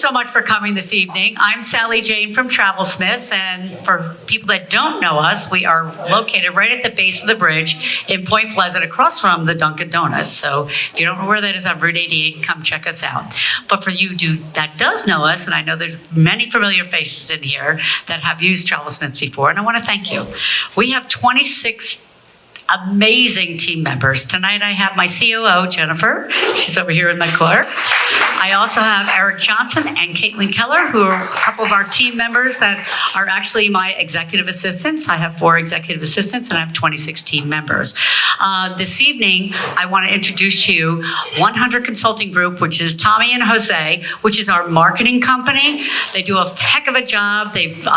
so much for coming this evening. I'm Sally Jane from TravelSmiths, and for people that don't know us, we are located right at the base of the bridge in Point Pleasant, across from the Dunkin' Donuts. So if you don't know where that is on Route 88, come check us out. But for you that does know us, and I know there's many familiar faces in here that have used TravelSmiths before, and I want to thank you. We have 26 amazing team members. Tonight I have my COO, Jennifer. She's over here in the corner. I also have Eric Johnson and Caitlin Keller, who are a couple of our team members that are actually my executive assistants. I have 4 executive assistants and I have 26 team members. This evening, I want to introduce to you 100 Consulting Group, which is Tommy and Jose, which is our marketing company. They do a heck of a job. They've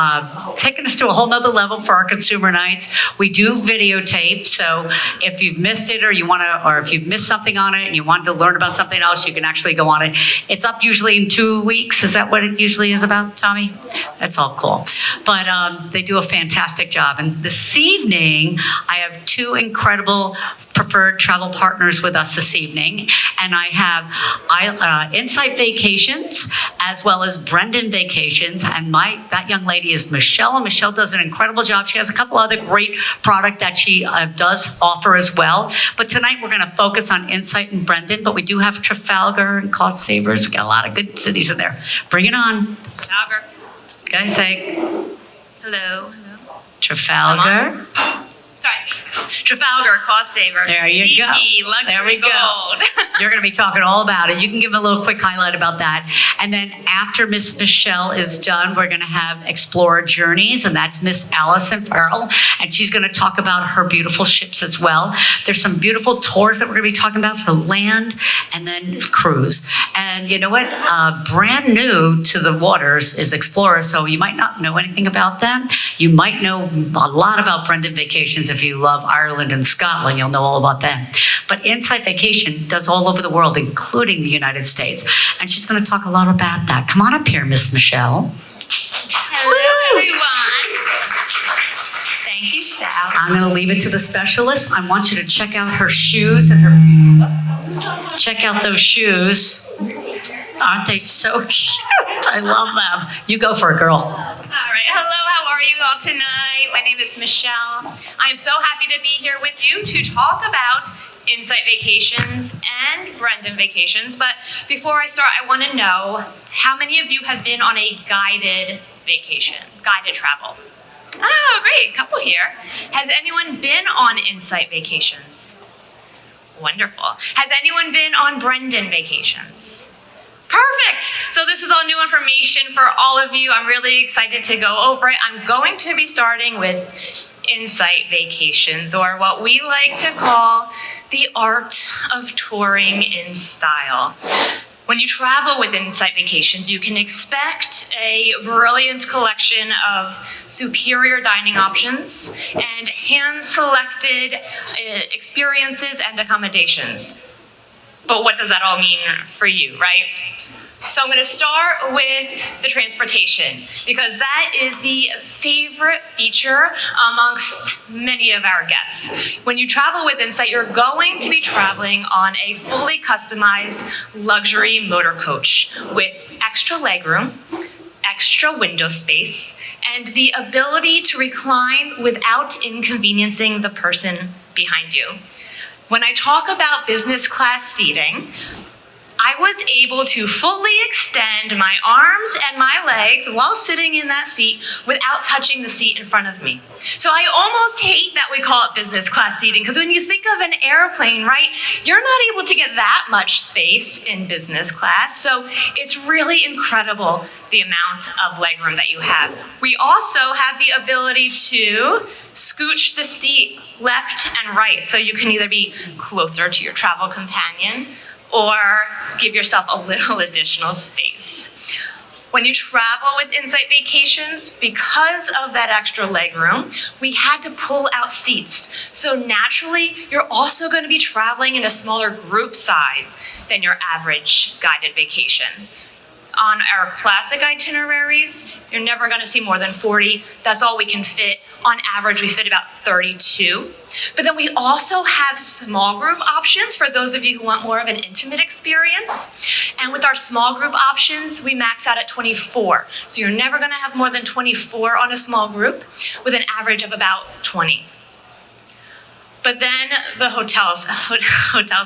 taken us to a whole nother level for our consumer nights. We do videotape, so if you've missed it or you want to, or if you've missed something on it and you want to learn about something else, you can actually go on it. It's up usually in 2 weeks. Is that what it usually is about, Tommy? That's all cool. But they do a fantastic job. And this evening, I have 2 incredible preferred travel partners with us this evening. And I have Insight Vacations as well as Brendan Vacations. And that young lady is Michelle. And Michelle does an incredible job. She has a couple other great product that she does offer as well. But tonight we're going to focus on Insight and Brendan. But we do have Trafalgar and Cost Savers. We got a lot of good cities in there. Bring it on. Trafalgar. Guys, say hello. Trafalgar. Sorry. Trafalgar, Cost Saver. There you go. Luxury there we gold. go. You're going to be talking all about it. You can give a little quick highlight about that. And then after Miss Michelle is done, we're going to have Explora Journeys, and that's Miss Allison Farrell, and she's going to talk about her beautiful ships as well. There's some beautiful tours that we're going to be talking about for land and then cruise. And you know what? Brand new to the waters is Explora, so you might not know anything about them. You might know a lot about Brendan Vacations. If you love Ireland and Scotland, you'll know all about them. But Insight Vacation does all over the world, including the United States. And she's going to talk a lot about that. Come on up here, Miss Michelle. Hello, everyone. Thank you, Sal. I'm going to leave it to the specialist. I want you to check out her shoes and her. Check out those shoes. Aren't they so cute? I love them. You go for it, girl. All right. Hello. How are you all tonight? My name is Michelle. I am so happy to be here with you to talk about Insight Vacations and Brendan Vacations. But before I start, I want to know how many of you have been on a guided vacation, guided travel? Oh, great. A couple here. Has anyone been on Insight Vacations? Wonderful. Has anyone been on Brendan Vacations? Perfect. So this is all new information for all of you. I'm really excited to go over it. I'm going to be starting with Insight Vacations, or what we like to call the art of touring in style. When you travel with Insight Vacations, you can expect a brilliant collection of superior dining options and hand-selected experiences and accommodations. But what does that all mean for you, right? So I'm going to start with the transportation, because that is the favorite feature amongst many of our guests. When you travel with Insight, you're going to be traveling on a fully customized luxury motor coach with extra legroom, extra window space, and the ability to recline without inconveniencing the person behind you. When I talk about business class seating, I was able to fully extend my arms and my legs while sitting in that seat without touching the seat in front of me. So I almost hate that we call it business class seating, because when you think of an airplane, right, you're not able to get that much space in business class. So it's really incredible the amount of legroom that you have. We also have the ability to scooch the seat left and right, so you can either be closer to your travel companion or give yourself a little additional space. When you travel with Insight Vacations, because of that extra legroom, we had to pull out seats. So naturally, you're also going to be traveling in a smaller group size than your average guided vacation. On our classic itineraries, you're never going to see more than 40. That's all we can fit. On average, we fit about 32. But then we also have small group options for those of you who want more of an intimate experience. And with our small group options, we max out at 24. So you're never going to have more than 24 on a small group with an average of about 20. But then the hotels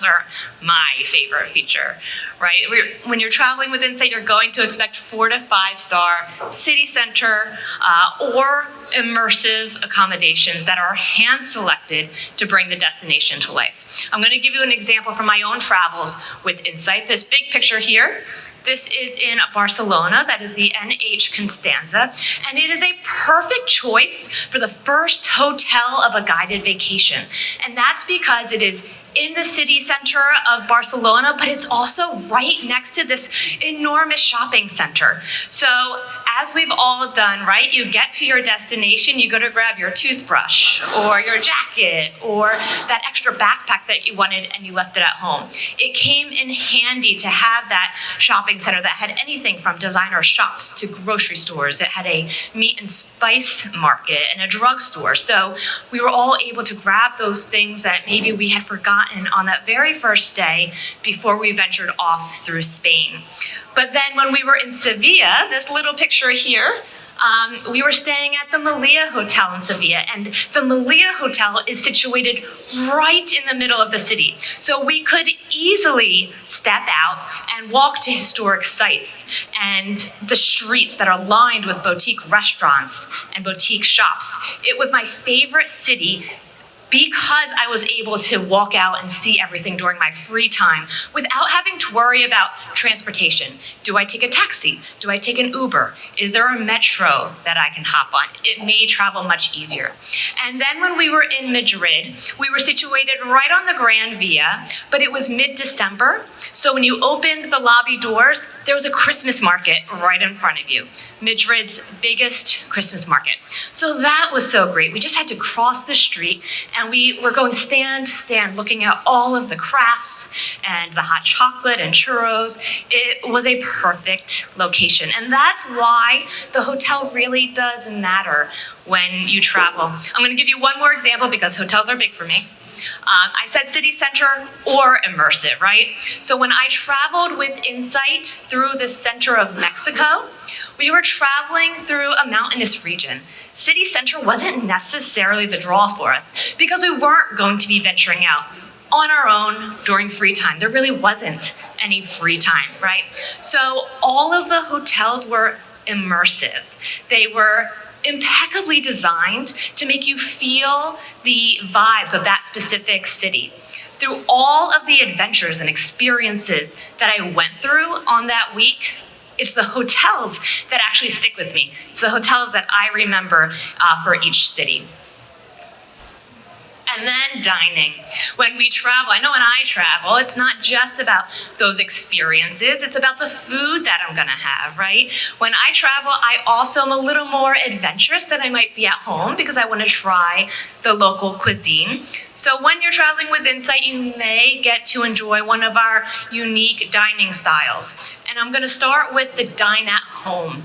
are my favorite feature, right? When you're traveling with Insight, you're going to expect 4 to 5 star city center or immersive accommodations that are hand selected to bring the destination to life. I'm going to give you an example from my own travels with Insight. This big picture here. This is in Barcelona. That is the NH Constanza. And it is a perfect choice for the first hotel of a guided vacation. And that's because it is in the city center of Barcelona, but it's also right next to this enormous shopping center. So as we've all done, right, you get to your destination, you go to grab your toothbrush or your jacket or that extra backpack that you wanted and you left it at home. It came in handy to have that shopping center that had anything from designer shops to grocery stores. It had a meat and spice market and a drugstore. So we were all able to grab those things that maybe we had forgotten on that very first day before we ventured off through Spain. But then when we were in Sevilla, this little picture here, we were staying at the Melilla Hotel in Sevilla, and the Melilla Hotel is situated right in the middle of the city. So we could easily step out and walk to historic sites and the streets that are lined with boutique restaurants and boutique shops. It was my favorite city because I was able to walk out and see everything during my free time without having to worry about transportation. Do I take a taxi? Do I take an Uber? Is there a metro that I can hop on? It made travel much easier. And then when we were in Madrid, we were situated right on the Gran Via, but it was mid-December. So when you opened the lobby doors, there was a Christmas market right in front of you. Madrid's biggest Christmas market. So that was so great. We just had to cross the street and we were going stand to stand looking at all of the crafts and the hot chocolate and churros. It was a perfect location. And that's why the hotel really does matter when you travel. I'm going to give you one more example because hotels are big for me. I said city center or immersive, right? So when I traveled with Insight through the center of Mexico, we were traveling through a mountainous region. City center wasn't necessarily the draw for us because we weren't going to be venturing out on our own during free time. There really wasn't any free time, right? So all of the hotels were immersive. They were impeccably designed to make you feel the vibes of that specific city. Through all of the adventures and experiences that I went through on that week, it's the hotels that actually stick with me. It's the hotels that I remember for each city. And then dining. When we travel, I know when I travel, it's not just about those experiences, it's about the food that I'm gonna have, right? When I travel, I also am a little more adventurous than I might be at home because I wanna try the local cuisine. So when you're traveling with Insight, you may get to enjoy one of our unique dining styles. And I'm gonna start with the Dine at Home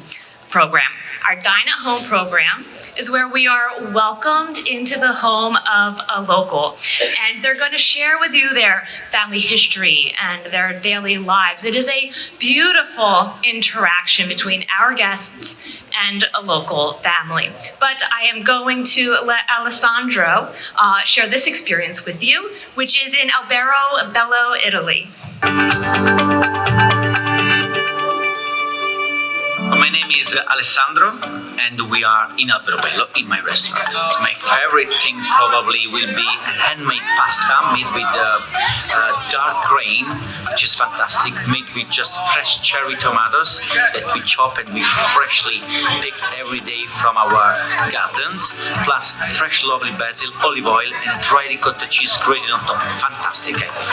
program. Our Dine at Home program is where we are welcomed into the home of a local. And they're going to share with you their family history and their daily lives. It is a beautiful interaction between our guests and a local family. But I am going to let Alessandro share this experience with you, which is in Albero Bello, Italy. My name is Alessandro, and we are in Alberobello in my restaurant. My favorite thing probably will be handmade pasta made with dark grain, which is fantastic, made with just fresh cherry tomatoes that we chop and we freshly pick every day from our gardens, plus fresh lovely basil, olive oil, and dry ricotta cheese grated on top. Fantastic, I think.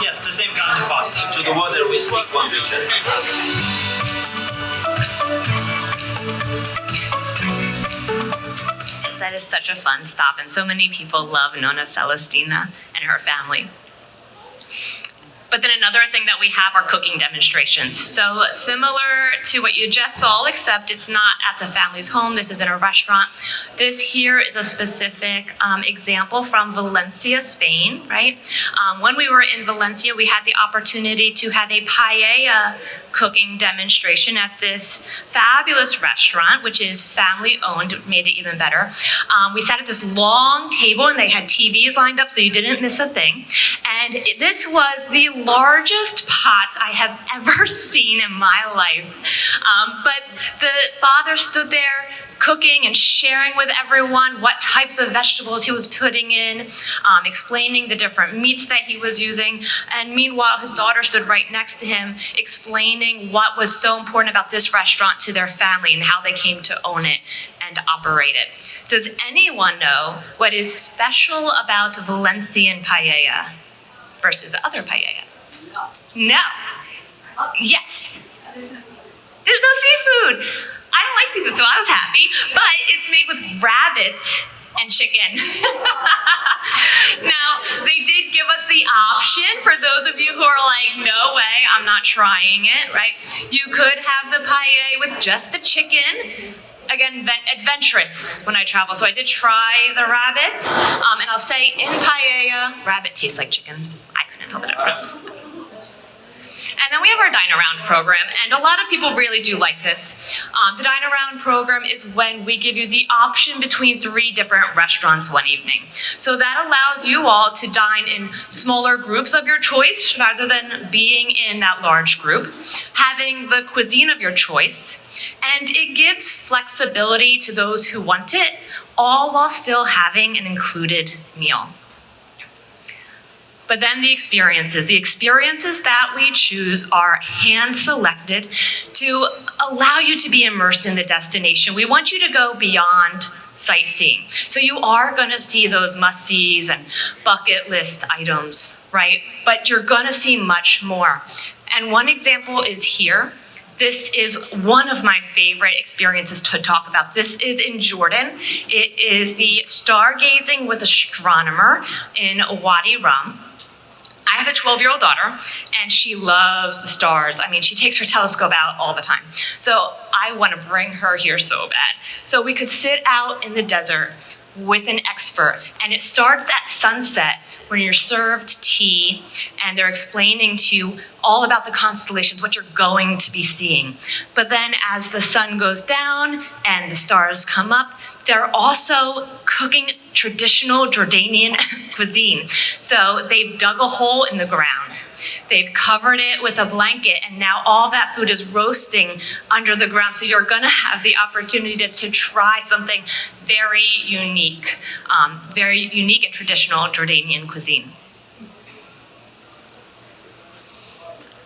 Yes, the same kind of pasta. So the water will stick one to each other. That is such a fun stop, and so many people love Nonna Celestina and her family. But then another thing that we have are cooking demonstrations. So similar to what you just saw, except it's not at the family's home. This is in a restaurant. This here is a specific example from Valencia, Spain, right? When we were in Valencia, we had the opportunity to have a paella cooking demonstration at this fabulous restaurant, which is family owned, made it even better. We sat at this long table and they had TVs lined up so you didn't miss a thing. And this was the largest pot I have ever seen in my life. But the father stood there cooking and sharing with everyone what types of vegetables he was putting in, explaining the different meats that he was using. And meanwhile, his daughter stood right next to him, explaining what was so important about this restaurant to their family and how they came to own it and operate it. Does anyone know what is special about Valencian paella versus other paella? No. Yes. There's no seafood. I don't like seafood, so I was happy, but it's made with rabbit and chicken. Now, they did give us the option for those of you who are like, no way, I'm not trying it, right? You could have the paella with just the chicken. Again, adventurous when I travel, so I did try the rabbit. And I'll say, in paella, rabbit tastes like chicken. I couldn't tell the difference. And then we have our Dine Around program, and a lot of people really do like this. The Dine Around program is when we give you the option between 3 different restaurants one evening. So that allows you all to dine in smaller groups of your choice rather than being in that large group, having the cuisine of your choice, and it gives flexibility to those who want it, all while still having an included meal. But then the experiences that we choose are hand-selected to allow you to be immersed in the destination. We want you to go beyond sightseeing. So you are gonna see those must-sees and bucket list items, right? But you're gonna see much more. And one example is here. This is one of my favorite experiences to talk about. This is in Jordan. It is the stargazing with astronomer in Wadi Rum. I have a 12-year-old daughter, and she loves the stars. I mean, she takes her telescope out all the time. So I want to bring her here so bad. So we could sit out in the desert with an expert, and it starts at sunset when you're served tea, and they're explaining to you all about the constellations, what you're going to be seeing. But then as the sun goes down and the stars come up, they're also cooking traditional Jordanian cuisine. So they've dug a hole in the ground. They've covered it with a blanket, and now all that food is roasting under the ground. So you're gonna have the opportunity to try something very unique and traditional Jordanian cuisine.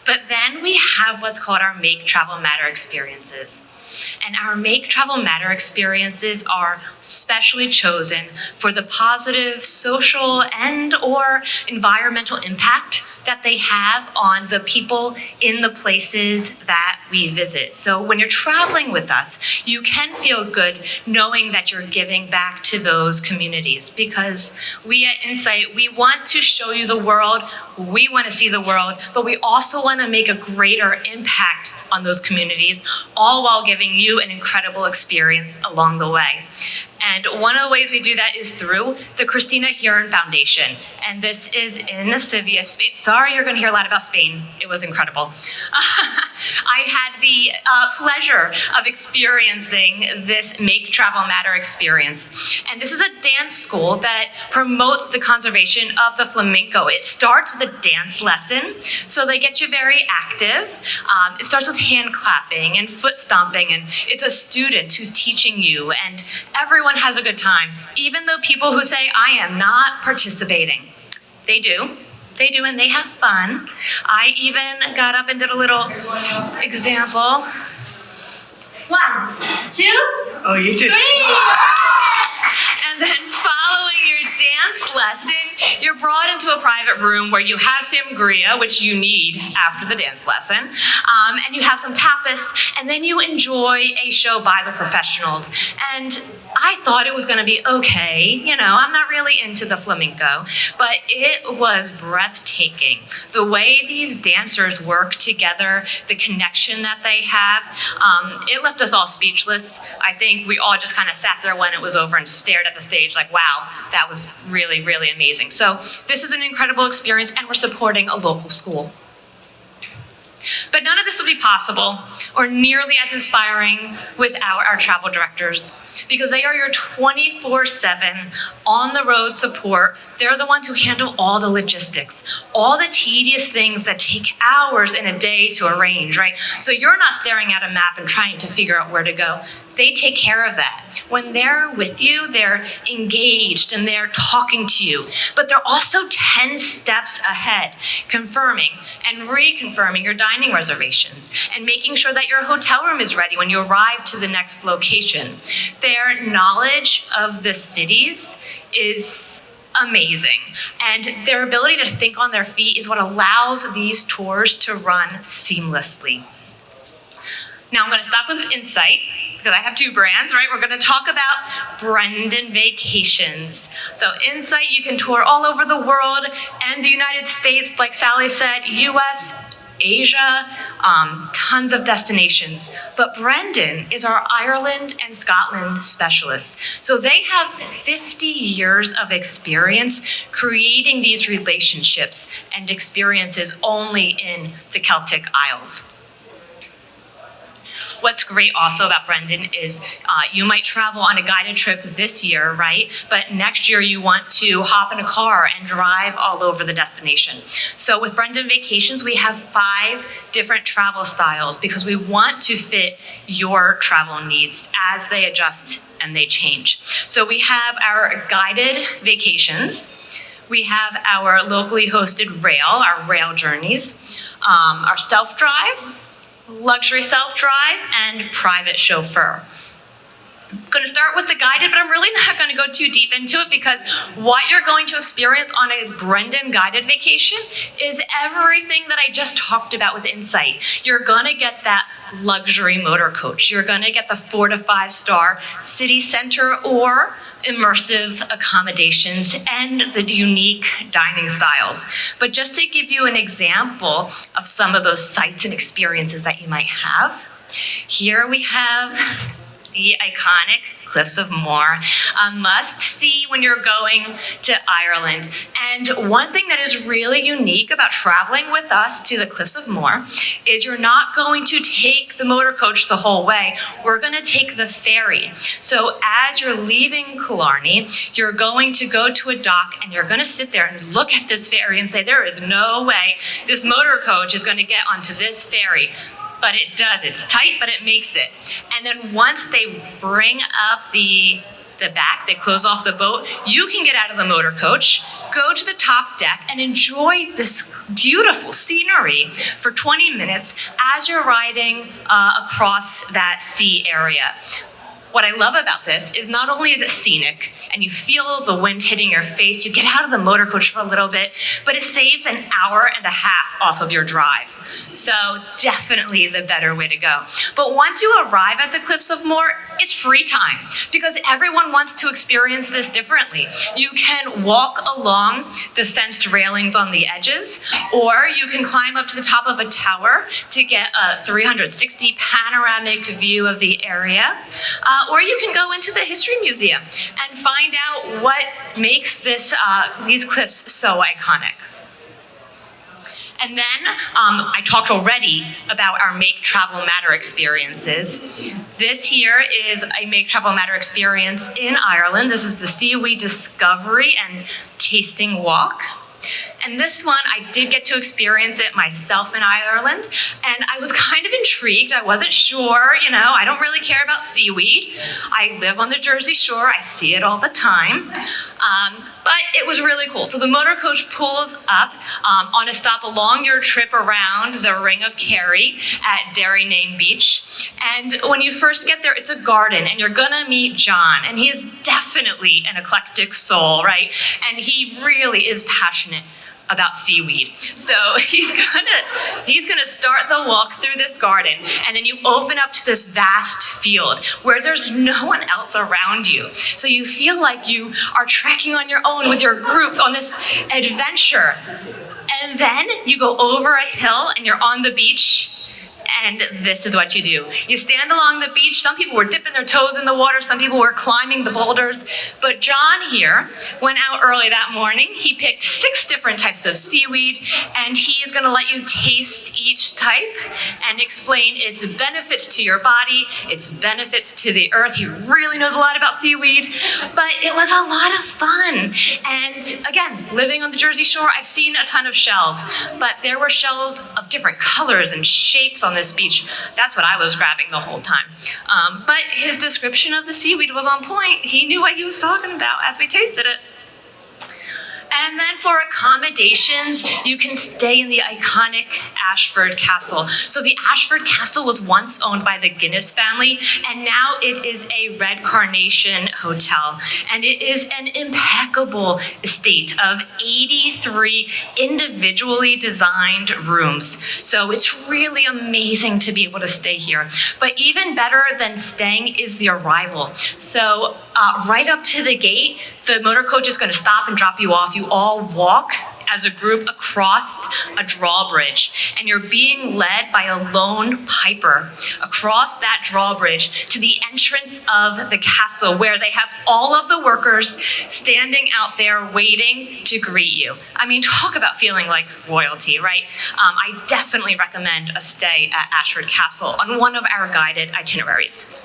But then we have what's called our Make Travel Matter experiences. And our Make Travel Matter experiences are specially chosen for the positive social and or environmental impact that they have on the people in the places that we visit. So when you're traveling with us, you can feel good knowing that you're giving back to those communities, because we at Insight, we want to show you the world, we want to see the world, but we also want to make a greater impact on those communities, all while giving you an incredible experience along the way. And one of the ways we do that is through the Christina Huron Foundation. And this is in Sevilla, Spain. Sorry, you're going to hear a lot about Spain. It was incredible. I had the pleasure of experiencing this Make Travel Matter experience. And this is a dance school that promotes the conservation of the flamenco. It starts with a dance lesson, so they get you very active. It starts with hand clapping and foot stomping, and it's a student who's teaching you, and everyone has a good time, even the people who say, I am not participating. They do, and they have fun. I even got up and did a little example. 1, 2, Oh, you too. 3. And then following your dance lesson, You're brought into a private room where you have sangria, which you need after the dance lesson, and you have some tapas, and then you enjoy a show by the professionals. And I thought it was going to be okay. You know, I'm not really into the flamenco, but it was breathtaking. The way these dancers work together, the connection that they have, it left us all speechless. I think we all just kind of sat there when it was over and stared at the stage like, wow, that was really, really amazing. So this is an incredible experience, and we're supporting a local school. But none of this would be possible or nearly as inspiring without our travel directors, because they are your 24/7 on-the-road support. They're the ones who handle all the logistics, all the tedious things that take hours in a day to arrange, right? So you're not staring at a map and trying to figure out where to go. They take care of that. When they're with you, they're engaged and they're talking to you, but they're also 10 steps ahead, confirming and reconfirming your dining reservations and making sure that your hotel room is ready when you arrive to the next location. Their knowledge of the cities is amazing, and their ability to think on their feet is what allows these tours to run seamlessly. Now I'm going to stop with Insight, because I have two brands, right? We're going to talk about Brendan Vacations. So Insight, you can tour all over the world and the United States, like Sally said, US, Asia, tons of destinations. But Brendan is our Ireland and Scotland specialist. So they have 50 years of experience creating these relationships and experiences only in the Celtic Isles. What's great also about Brendan is you might travel on a guided trip this year, right? But next year you want to hop in a car and drive all over the destination. So with Brendan Vacations, we have 5 different travel styles because we want to fit your travel needs as they adjust and they change. So we have our guided vacations. We have our locally hosted rail, our rail journeys, our self-drive, luxury self-drive, and private chauffeur. I'm going to start with the guided, but I'm really not going to go too deep into it because what you're going to experience on a Brendan guided vacation is everything that I just talked about with Insight. You're going to get that luxury motor coach. You're going to get the 4 to 5 star city center or immersive accommodations and the unique dining styles. But just to give you an example of some of those sights and experiences that you might have, here we have the iconic Cliffs of Moher, a must-see when you're going to Ireland. And one thing that is really unique about traveling with us to the Cliffs of Moher is you're not going to take the motor coach the whole way. We're going to take the ferry. So as you're leaving Killarney, you're going to go to a dock and you're going to sit there and look at this ferry and say, there is no way this motor coach is going to get onto this ferry. But it does. It's tight, but it makes it. And then once they bring up the back, they close off the boat, you can get out of the motor coach, go to the top deck, and enjoy this beautiful scenery for 20 minutes as you're riding across that sea area. What I love about this is not only is it scenic and you feel the wind hitting your face, you get out of the motor coach for a little bit, but it saves an hour and a half off of your drive. So definitely the better way to go. But once you arrive at the Cliffs of Moher, it's free time because everyone wants to experience this differently. You can walk along the fenced railings on the edges, or you can climb up to the top of a tower to get a 360 panoramic view of the area. Or you can go into the History Museum and find out what makes these cliffs so iconic. And then I talked already about our Make Travel Matter experiences. This here is a Make Travel Matter experience in Ireland. This is the Seaweed Discovery and Tasting Walk. And this one, I did get to experience it myself in Ireland, and I was kind of intrigued. I wasn't sure, I don't really care about seaweed. I live on the Jersey Shore, I see it all the time. But it was really cool. So the motor coach pulls up on a stop along your trip around the Ring of Kerry at Derrynane Beach. And when you first get there, it's a garden, and you're gonna meet John. And he's definitely an eclectic soul, right? And he really is passionate about seaweed. So he's gonna start the walk through this garden, and then you open up to this vast field where there's no one else around you. So you feel like you are trekking on your own with your group on this adventure. And then you go over a hill and you're on the beach. And this is what you do. You stand along the beach. Some people were dipping their toes in the water. Some people were climbing the boulders. But John here went out early that morning. He picked 6 different types of seaweed, and he is going to let you taste each type and explain its benefits to your body, its benefits to the earth. He really knows a lot about seaweed, but it was a lot of fun. And again, living on the Jersey Shore, I've seen a ton of shells, but there were shells of different colors and shapes on this beach. That's what I was grabbing the whole time. But his description of the seaweed was on point. He knew what he was talking about as we tasted it. And then for accommodations, you can stay in the iconic Ashford Castle. So the Ashford Castle was once owned by the Guinness family, and now it is a Red Carnation hotel. And it is an impeccable estate of 83 individually designed rooms. So it's really amazing to be able to stay here. But even better than staying is the arrival. So right up to the gate, the motor coach is going to stop and drop you off. You all walk as a group across a drawbridge, and you're being led by a lone piper across that drawbridge to the entrance of the castle, where they have all of the workers standing out there waiting to greet you. I mean, talk about feeling like royalty, right? I definitely recommend a stay at Ashford Castle on one of our guided itineraries.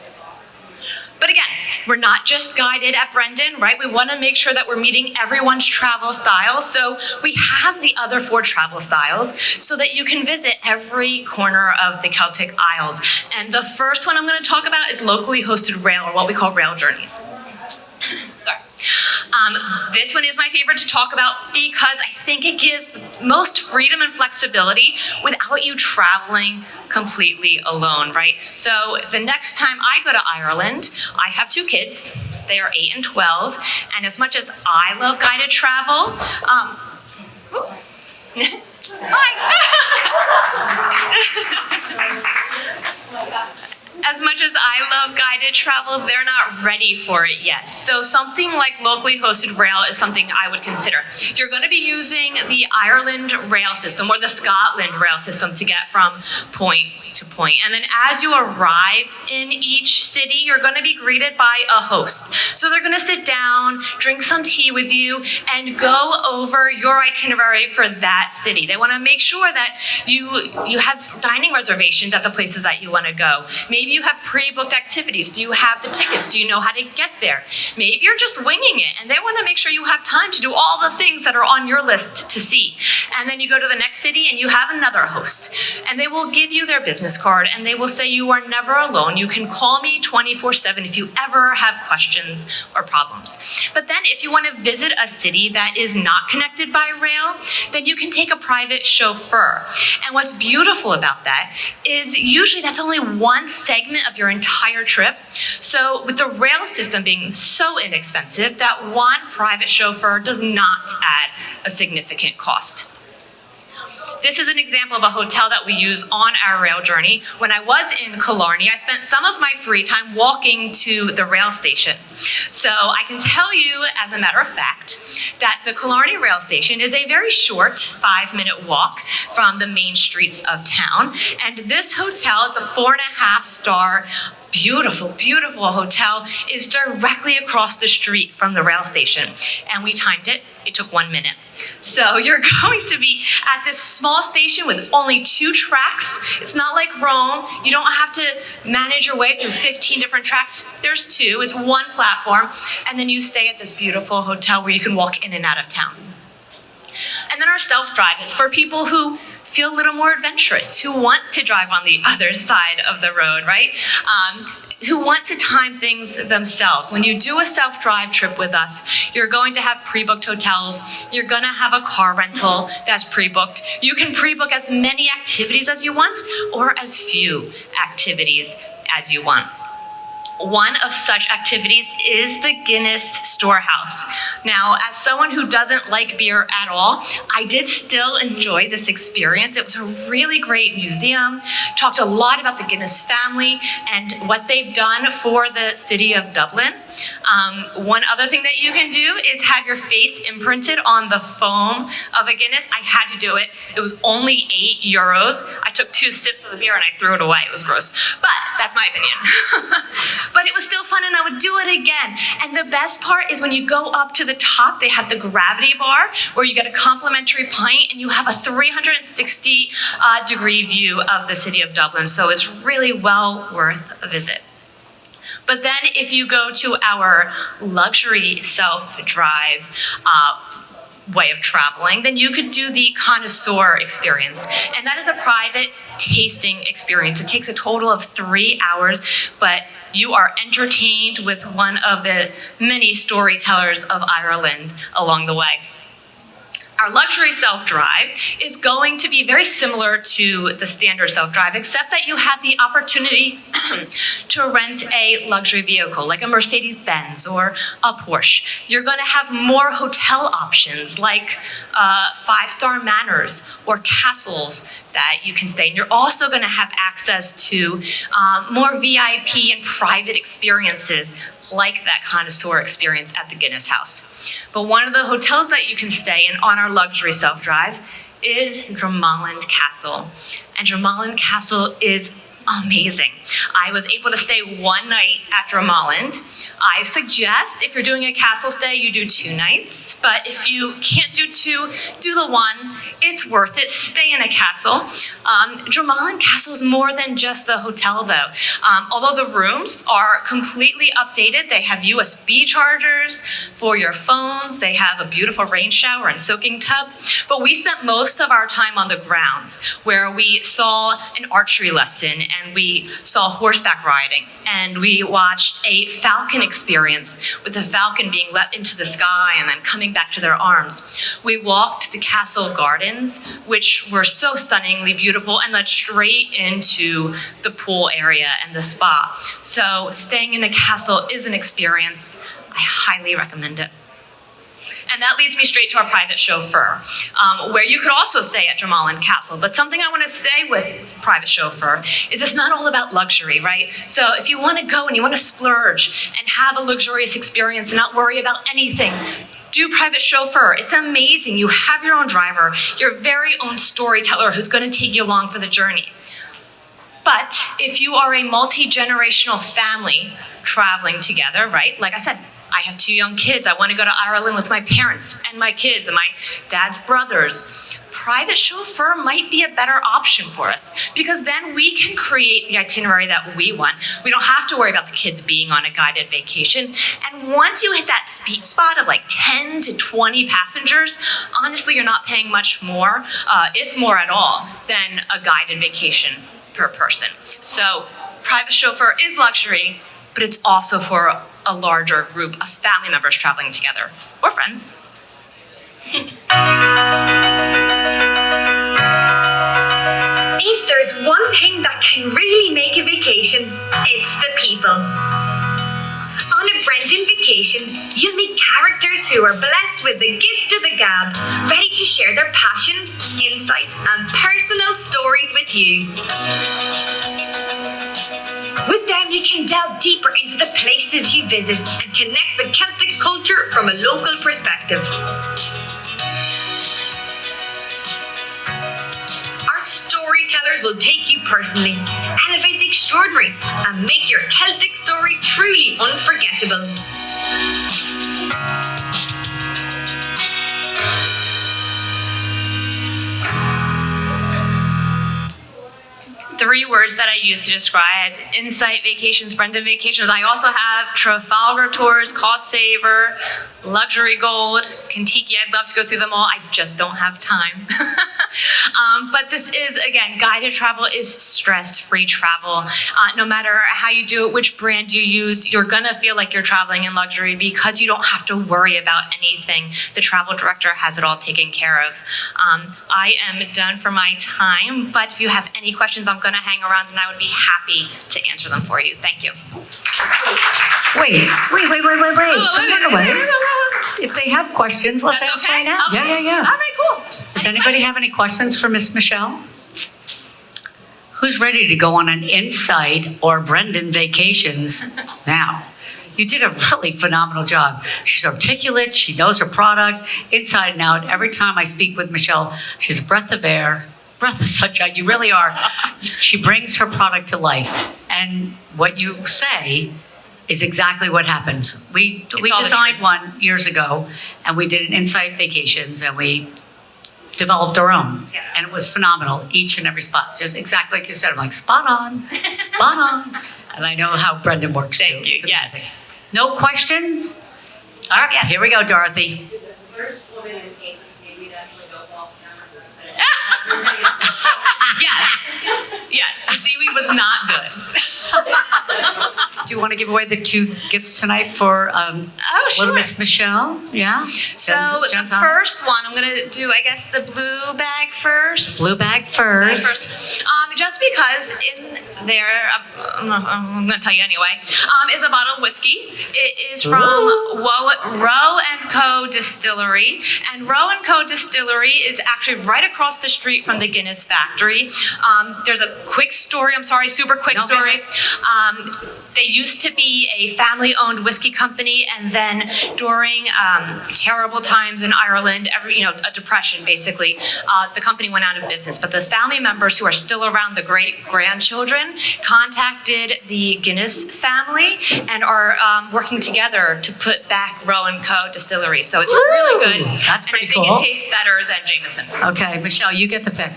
But again, we're not just guided at Brendan, right? We want to make sure that we're meeting everyone's travel style. So we have the other 4 travel styles so that you can visit every corner of the Celtic Isles. And the first one I'm going to talk about is locally hosted rail, or what we call rail journeys. Sorry. This one is my favorite to talk about because I think it gives the most freedom and flexibility without you traveling completely alone, right? So the next time I go to Ireland, I have 2 kids. They are 8 and 12. And as much as I love guided travel, as much as I love guided travel, they're not ready for it yet. So something like locally hosted rail is something I would consider. You're going to be using the Ireland rail system or the Scotland rail system to get from point to point. And then as you arrive in each city, you're going to be greeted by a host. So they're going to sit down, drink some tea with you, and go over your itinerary for that city. They want to make sure that you have dining reservations at the places that you want to go. Maybe you have pre-booked activities. Do you have the tickets? Do you know how to get there? Maybe you're just winging it, and they want to make sure you have time to do all the things that are on your list to see. And then you go to the next city and you have another host, and they will give you their business card, and they will say you are never alone. You can call me 24/7 if you ever have questions or problems. But then if you want to visit a city that is not connected by rail, then you can take a private chauffeur. And what's beautiful about that is usually that's only one segment of your entire trip. So with the rail system being so inexpensive, that one private chauffeur does not add a significant cost. This is an example of a hotel that we use on our rail journey. When I was in Culinary, I spent some of my free time walking to the rail station. So I can tell you, as a matter of fact, that the Culinary rail station is a very short 5-minute walk from the main streets of town. And this hotel, it's a 4.5-star beautiful, beautiful hotel, is directly across the street from the rail station. And we timed it. It took 1 minute. So you're going to be at this small station with only 2 tracks. It's not like Rome. You don't have to manage your way through 15 different tracks. There's 2. It's 1 platform. And then you stay at this beautiful hotel where you can walk in and out of town. And then our self-drive is for people who feel a little more adventurous, who want to drive on the other side of the road, right? Who want to time things themselves. When you do a self-drive trip with us, you're going to have pre-booked hotels. You're going to have a car rental that's pre-booked. You can pre-book as many activities as you want or as few activities as you want. One of such activities is the Guinness Storehouse. Now, as someone who doesn't like beer at all, I did still enjoy this experience. It was a really great museum, talked a lot about the Guinness family and what they've done for the city of Dublin. One other thing that you can do is have your face imprinted on the foam of a Guinness. I had to do it. It was only €8. I took 2 sips of the beer and I threw it away. It was gross, but that's my opinion. But it was still fun and I would do it again. And the best part is when you go up to the top, they have the gravity bar where you get a complimentary pint and you have a 360 degree view of the city of Dublin. So it's really well worth a visit. But then if you go to our luxury self-drive way of traveling, then you could do the connoisseur experience. And that is a private tasting experience. It takes a total of 3 hours, but you are entertained with one of the many storytellers of Ireland along the way. Our luxury self-drive is going to be very similar to the standard self-drive, except that you have the opportunity to rent a luxury vehicle, like a Mercedes-Benz or a Porsche. You're going to have more hotel options, like 5-star manors or castles that you can stay in. You're also going to have access to more VIP and private experiences, like that connoisseur experience at the Guinness House. But one of the hotels that you can stay in on our luxury self-drive is Dromoland Castle. And Dromoland Castle is amazing. I was able to stay 1 night at Dromoland. I suggest if you're doing a castle stay, you do 2 nights. But if you can't do 2, do the 1. It's worth it. Stay in a castle. Dromoland Castle is more than just the hotel, though. Although the rooms are completely updated, they have USB chargers for your phones. They have a beautiful rain shower and soaking tub. But we spent most of our time on the grounds, where we saw an archery lesson and we saw horseback riding, and we watched a falcon experience with the falcon being let into the sky and then coming back to their arms. We walked the castle gardens, which were so stunningly beautiful, and led straight into the pool area and the spa. So staying in a castle is an experience. I highly recommend it. And that leads me straight to our private chauffeur, where you could also stay at Dromoland Castle. But something I want to say with private chauffeur is it's not all about luxury, right? So if you want to go and you want to splurge and have a luxurious experience and not worry about anything, do private chauffeur. It's amazing. You have your own driver, your very own storyteller who's going to take you along for the journey. But if you are a multi-generational family traveling together, right? Like I said, I have 2 young kids. I want to go to Ireland with my parents and my kids and my dad's brothers. Private chauffeur might be a better option for us, because then we can create the itinerary that we want. We don't have to worry about the kids being on a guided vacation. And once you hit that sweet spot of like 10 to 20 passengers, honestly, you're not paying much more, if more at all, than a guided vacation per person. So private chauffeur is luxury, but it's also for a larger group of family members traveling together, or friends. If there's one thing that can really make a vacation, it's the people. On a Brendan vacation, you'll meet characters who are blessed with the gift of the gab, ready to share their passions, insights, and personal stories with you. With them, you can delve deeper into the places you visit and connect with Celtic culture from a local perspective. Our storytellers will take you personally, elevate the extraordinary, and make your Celtic story truly unforgettable. The 3 words that I use to describe Insight Vacations, Brendan Vacations. I also have Trafalgar Tours, Cost Saver, Luxury Gold, Kentucky. I'd love to go through them all. I just don't have time. But this is, again, guided travel is stress-free travel. No matter how you do it, which brand you use, you're gonna feel like you're traveling in luxury because you don't have to worry about anything. The travel director has it all taken care of. I am done for my time, but if you have any questions, I'm gonna hang around and I would be happy to answer them for you. Thank you. Wait. Oh, wait. If they have questions, let's That's ask okay? right now. Okay. Yeah. All right, cool. Does anybody have any questions for Miss Michelle? Who's ready to go on an Insight or Brendan Vacations now? You did a really phenomenal job. She's articulate. She knows her product inside and out. Every time I speak with Michelle, she's a breath of air, breath of sunshine. You really are. She brings her product to life. And what you say is exactly what happens. We all the designed truth. one years ago, and we did an Insight Vacations, and we developed our own. Yeah. And it was phenomenal, each and every spot. Just exactly like you said. I'm like, spot on, spot on. And I know how Brendan works too. Thank you, It's amazing. yes. No questions? All right, here we go, Dorothy. The first woman in paint to see we'd actually go walk down the spin. Yes, the seaweed was not good. Do you want to give away the 2 gifts tonight for little Miss Michelle? Yeah? So Jen's the on? first one, I'm gonna do, I guess, the blue bag first. Blue bag first. Just because in there, I'm gonna tell you anyway, is a bottle of whiskey. It is from Roe and Co. Distillery, and Roe and Co. Distillery is actually right across the street from the Guinness factory. There's a quick story. I'm sorry, super quick No, go story. They used to be a family-owned whiskey company, and then during terrible times in Ireland, a depression basically, the company went out of business. But the family members who are still around, the great-grandchildren, contacted the Guinness family and are working together to put back Roe and Co. Distillery. So it's really good. That's pretty and I think cool. it tastes better than Jameson. Okay, Michelle, you get to pick.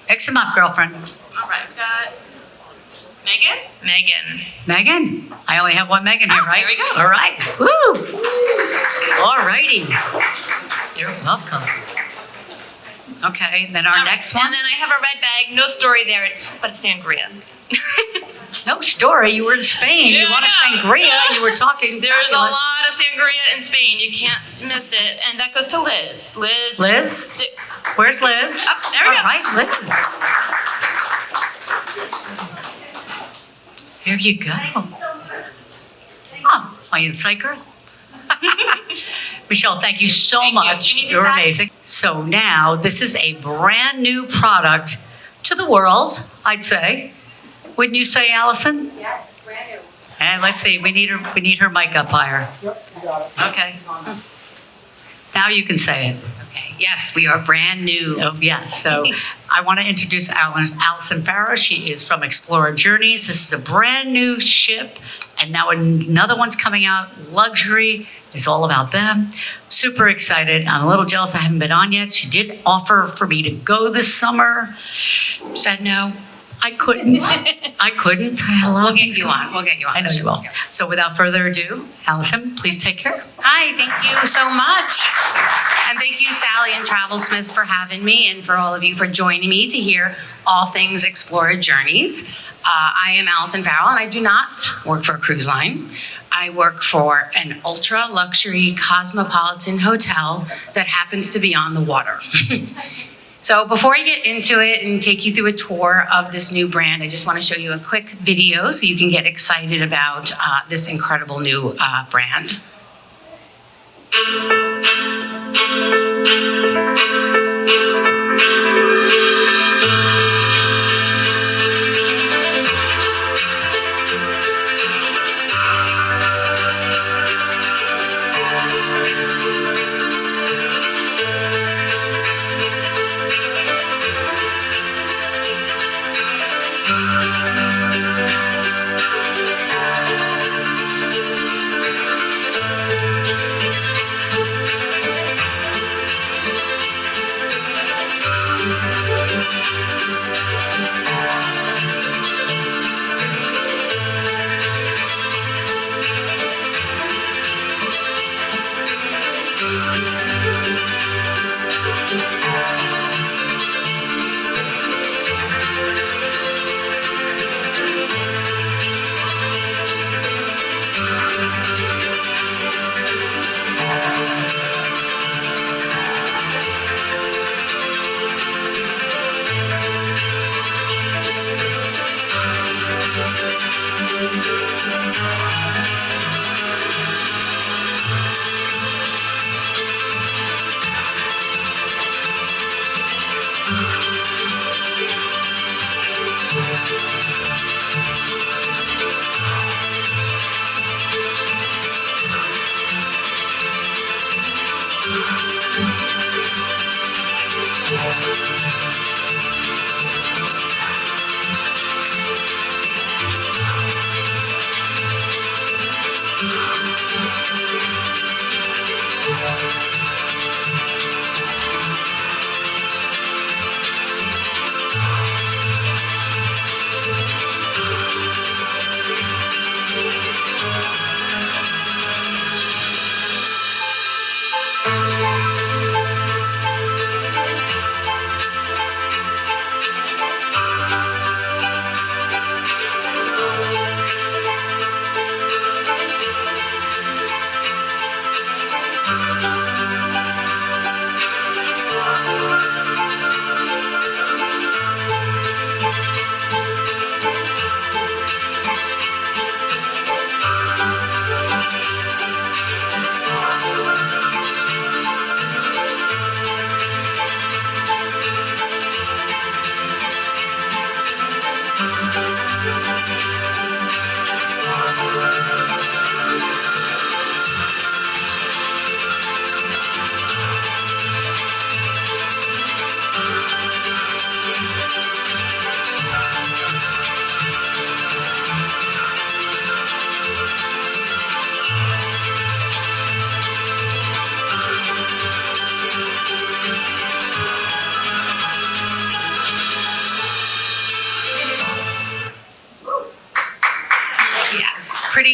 Mix them up, girlfriend. All right, we got Megan. Megan? I only have one Megan here, right? there we go. All right. Woo! All righty. You're welcome. Okay, then our All right, next one. And then I have a red bag. No story there, but it's sangria. No story. You were in Spain. You Yeah, wanted I know. sangria. You were talking. There's a fabulous. lot of sangria in Spain. You can't miss it. And that goes to Liz. Liz? Where's Liz? Oh, there we go. All right, Liz. Here you go. Oh, my Insight girl. Michelle, thank you so Thank you. much. You need these You're back? amazing. So now this is a brand new product to the world, I'd say. Wouldn't you say, Allison? Yes, brand new. And let's see, we need her mic up higher. Yep, you got it. Okay. Now you can say it. Okay, yes, we are brand new. Oh, yes. So I want to introduce Allison Farrow. She is from Explora Journeys. This is a brand new ship, and now another one's coming out. Luxury. It's all about them. Super excited. I'm a little jealous I haven't been on yet. She did offer for me to go this summer. Said no. I couldn't. Hello. We'll get you on. We'll get you on. I know you will. So without further ado, Allison, please take care. Hi, thank you so much. And thank you, Sally and TravelSmiths, for having me, and for all of you for joining me to hear all things Explora Journeys. I am Allison Farrell, and I do not work for a cruise line. I work for an ultra luxury cosmopolitan hotel that happens to be on the water. So before I get into it and take you through a tour of this new brand, I just want to show you a quick video so you can get excited about this incredible new brand.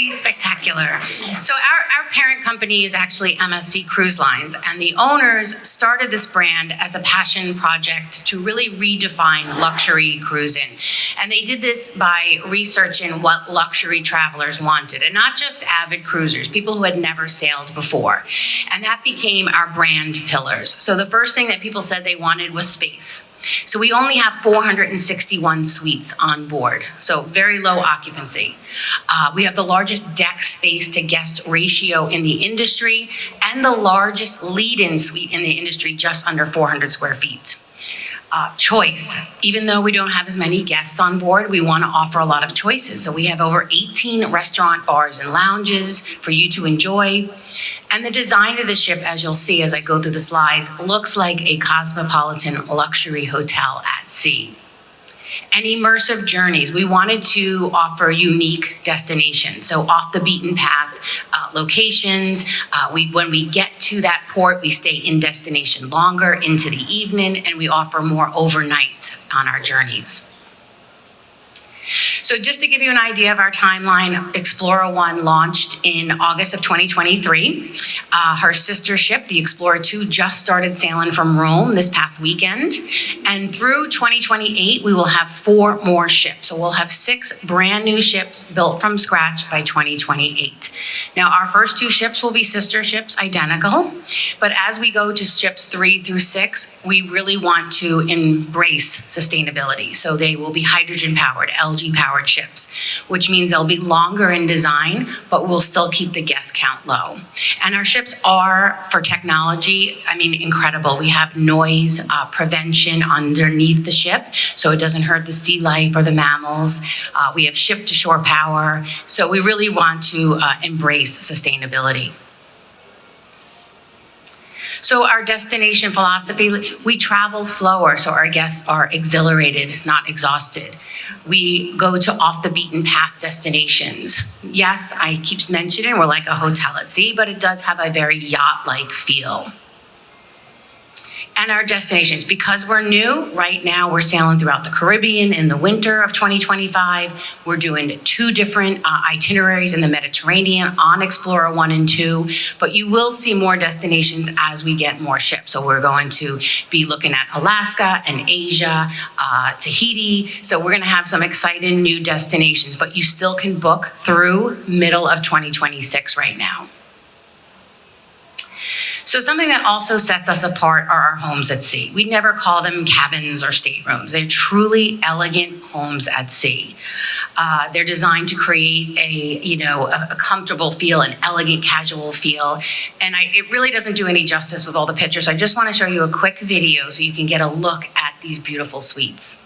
really spectacular. So our parent company is actually MSC Cruise Lines, and the owners started this brand as a passion project to really redefine luxury cruising. And they did this by researching what luxury travelers wanted, and not just avid cruisers, people who had never sailed before. And that became our brand pillars. So the first thing that people said they wanted was space. So we only have 461 suites on board, so very low occupancy. We have the largest deck space to guest ratio in the industry and the largest lead-in suite in the industry, just under 400 square feet. Choice. Even though we don't have as many guests on board, we want to offer a lot of choices. So we have over 18 restaurant bars and lounges for you to enjoy. And the design of the ship, as you'll see as I go through the slides, looks like a cosmopolitan luxury hotel at sea. And immersive journeys. We wanted to offer unique destinations, so off the beaten path locations. When we get to that port, we stay in destination longer into the evening, and we offer more overnight on our journeys. So just to give you an idea of our timeline, Explora 1 launched in August of 2023. Her sister ship, the Explora 2, just started sailing from Rome this past weekend. And through 2028, we will have 4 more ships. So we'll have 6 brand new ships built from scratch by 2028. Now, our first 2 ships will be sister ships, identical. But as we go to ships 3 through 6, we really want to embrace sustainability. So they will be hydrogen-powered, LG-powered ships, which means they'll be longer in design, but we'll still keep the guest count low. And our ships are, for technology, incredible. We have noise prevention underneath the ship, so it doesn't hurt the sea life or the mammals. We have ship-to-shore power, so we really want to embrace sustainability. So our destination philosophy, we travel slower so our guests are exhilarated, not exhausted. We go to off the beaten path destinations. Yes, I keep mentioning we're like a hotel at sea, but it does have a very yacht-like feel. And our destinations, because we're new, right now we're sailing throughout the Caribbean in the winter of 2025. We're doing 2 different itineraries in the Mediterranean on Explora 1 and 2, but you will see more destinations as we get more ships. So we're going to be looking at Alaska and Asia, Tahiti. So we're gonna have some exciting new destinations, but you still can book through middle of 2026 right now. So something that also sets us apart are our homes at sea. We never call them cabins or staterooms. They're truly elegant homes at sea. They're designed to create a comfortable feel, an elegant, casual feel. And it really doesn't do any justice with all the pictures. I just want to show you a quick video so you can get a look at these beautiful suites.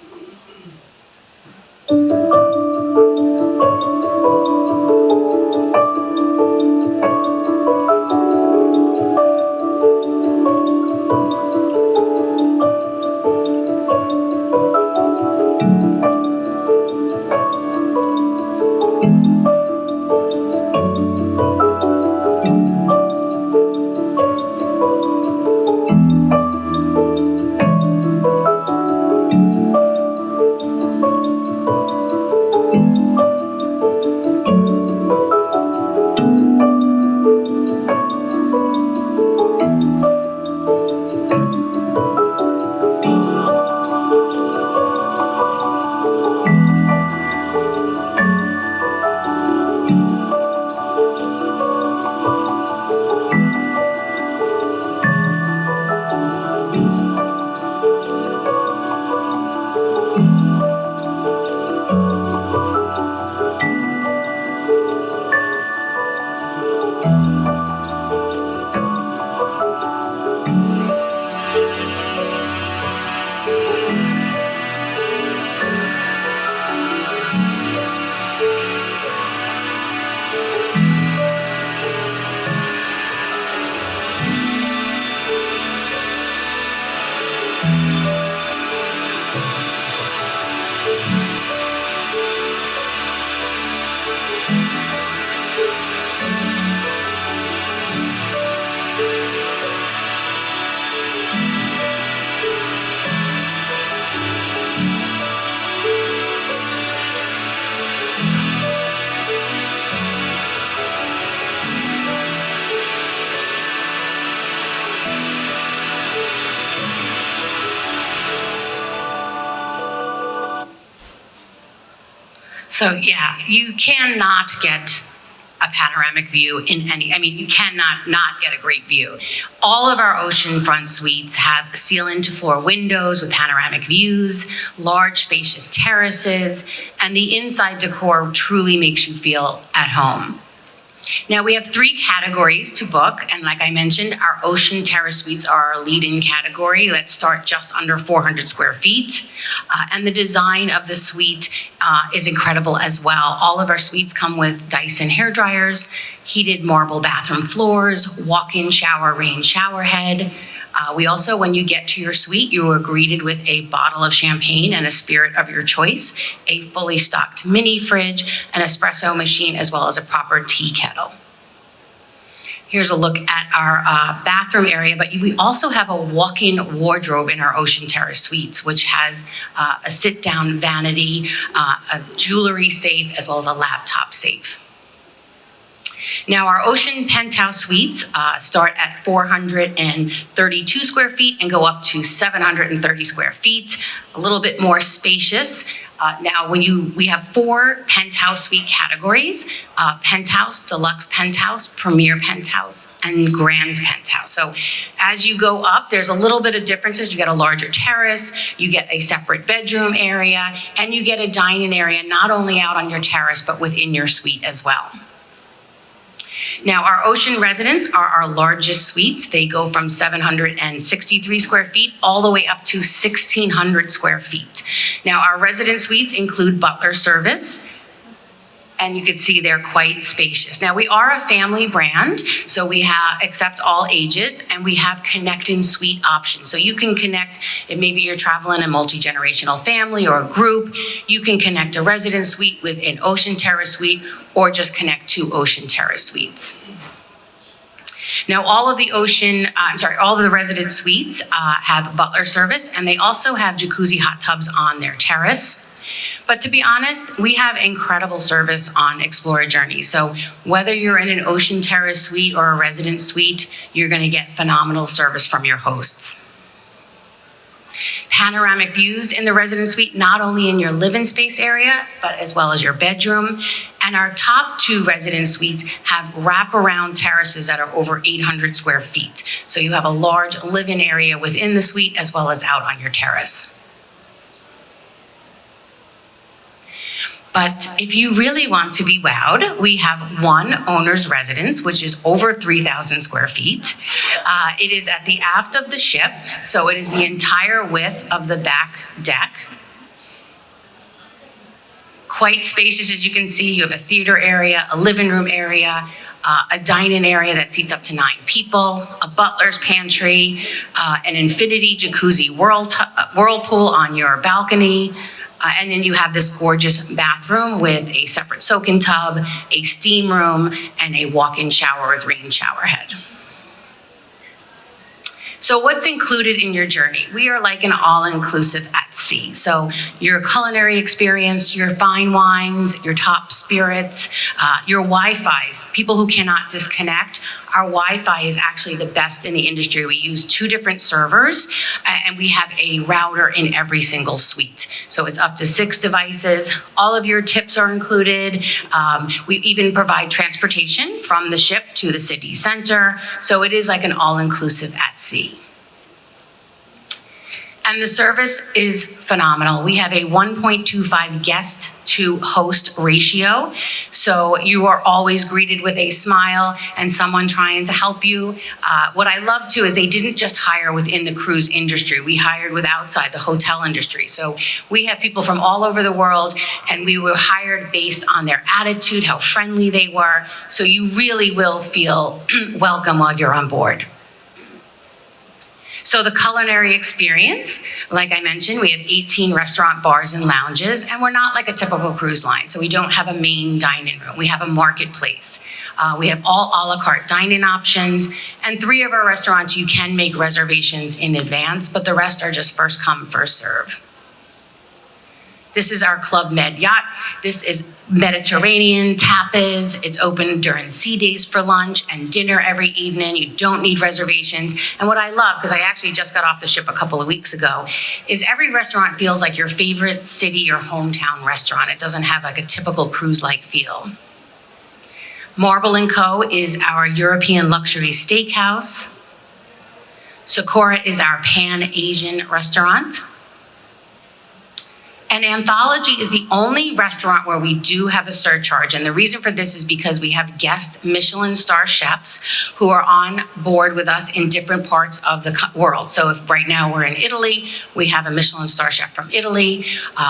So yeah, you cannot get a panoramic view in any, I mean, you cannot not get a great view. All of our oceanfront suites have ceiling-to-floor windows with panoramic views, large spacious terraces, and the inside decor truly makes you feel at home. Now, we have 3 categories to book, and like I mentioned, our ocean terrace suites are our lead-in category that start just under 400 square feet, and the design of the suite is incredible as well. All of our suites come with Dyson hair dryers, heated marble bathroom floors, walk-in shower, rain shower head. We also, when you get to your suite, you are greeted with a bottle of champagne and a spirit of your choice, a fully stocked mini fridge, an espresso machine, as well as a proper tea kettle. Here's a look at our bathroom area, but we also have a walk-in wardrobe in our Ocean Terrace suites, which has a sit-down vanity, a jewelry safe, as well as a laptop safe. Now, our ocean penthouse suites start at 432 square feet and go up to 730 square feet, a little bit more spacious. Now, we have 4 penthouse suite categories: penthouse, deluxe penthouse, premier penthouse, and grand penthouse. So as you go up, there's a little bit of differences. You get a larger terrace, you get a separate bedroom area, and you get a dining area not only out on your terrace, but within your suite as well. Now, our ocean residents are our largest suites. They go from 763 square feet all the way up to 1,600 square feet. Now, our resident suites include butler service, and you can see they're quite spacious. Now, we are a family brand, so we accept all ages, and we have connecting suite options. So you can connect, if maybe you're traveling a multi-generational family or a group, you can connect a resident suite with an Ocean Terrace suite, or just connect 2 Ocean Terrace suites. Now, all of the resident suites have butler service, and they also have jacuzzi hot tubs on their terrace. But to be honest, we have incredible service on Explora Journeys. So whether you're in an Ocean Terrace suite or a resident suite, you're going to get phenomenal service from your hosts. Panoramic views in the resident suite, not only in your living space area, but as well as your bedroom. And our top 2 resident suites have wraparound terraces that are over 800 square feet. So you have a large living area within the suite as well as out on your terrace. But if you really want to be wowed, we have 1 owner's residence, which is over 3,000 square feet. It is at the aft of the ship, so it is the entire width of the back deck. Quite spacious, as you can see. You have a theater area, a living room area, a dining area that seats up to 9 people, a butler's pantry, an infinity jacuzzi whirlpool on your balcony. And then you have this gorgeous bathroom with a separate soak-in tub, a steam room, and a walk-in shower with rain shower head. So what's included in your journey? We are like an all-inclusive at sea. So your culinary experience, your fine wines, your top spirits, your Wi-Fi's, people who cannot disconnect. Our Wi-Fi is actually the best in the industry. We use 2 different servers, and we have a router in every single suite. So it's up to 6 devices. All of your tips are included. We even provide transportation from the ship to the city center. So it is like an all-inclusive at sea. And the service is phenomenal. We have a 1.25 guest to host ratio. So you are always greeted with a smile and someone trying to help you. What I love too is they didn't just hire within the cruise industry. We hired with outside the hotel industry. So we have people from all over the world, and we were hired based on their attitude, how friendly they were. So you really will feel welcome while you're on board. So the culinary experience, like I mentioned, we have 18 restaurant bars and lounges, and we're not like a typical cruise line. So we don't have a main dining room. We have a marketplace. We have all a la carte dining options, and 3 of our restaurants, you can make reservations in advance, but the rest are just first come, first serve. This is our Club Med yacht. This is Mediterranean tapas. It's open during sea days for lunch and dinner every evening. You don't need reservations. And what I love, because I actually just got off the ship a couple of weeks ago, is every restaurant feels like your favorite city or hometown restaurant. It doesn't have like a typical cruise-like feel. Marble & Co. is our European luxury steakhouse. Sakura is our Pan-Asian restaurant. And Anthology is the only restaurant where we do have a surcharge. And the reason for this is because we have guest Michelin star chefs who are on board with us in different parts of the world. So if right now we're in Italy, we have a Michelin star chef from Italy.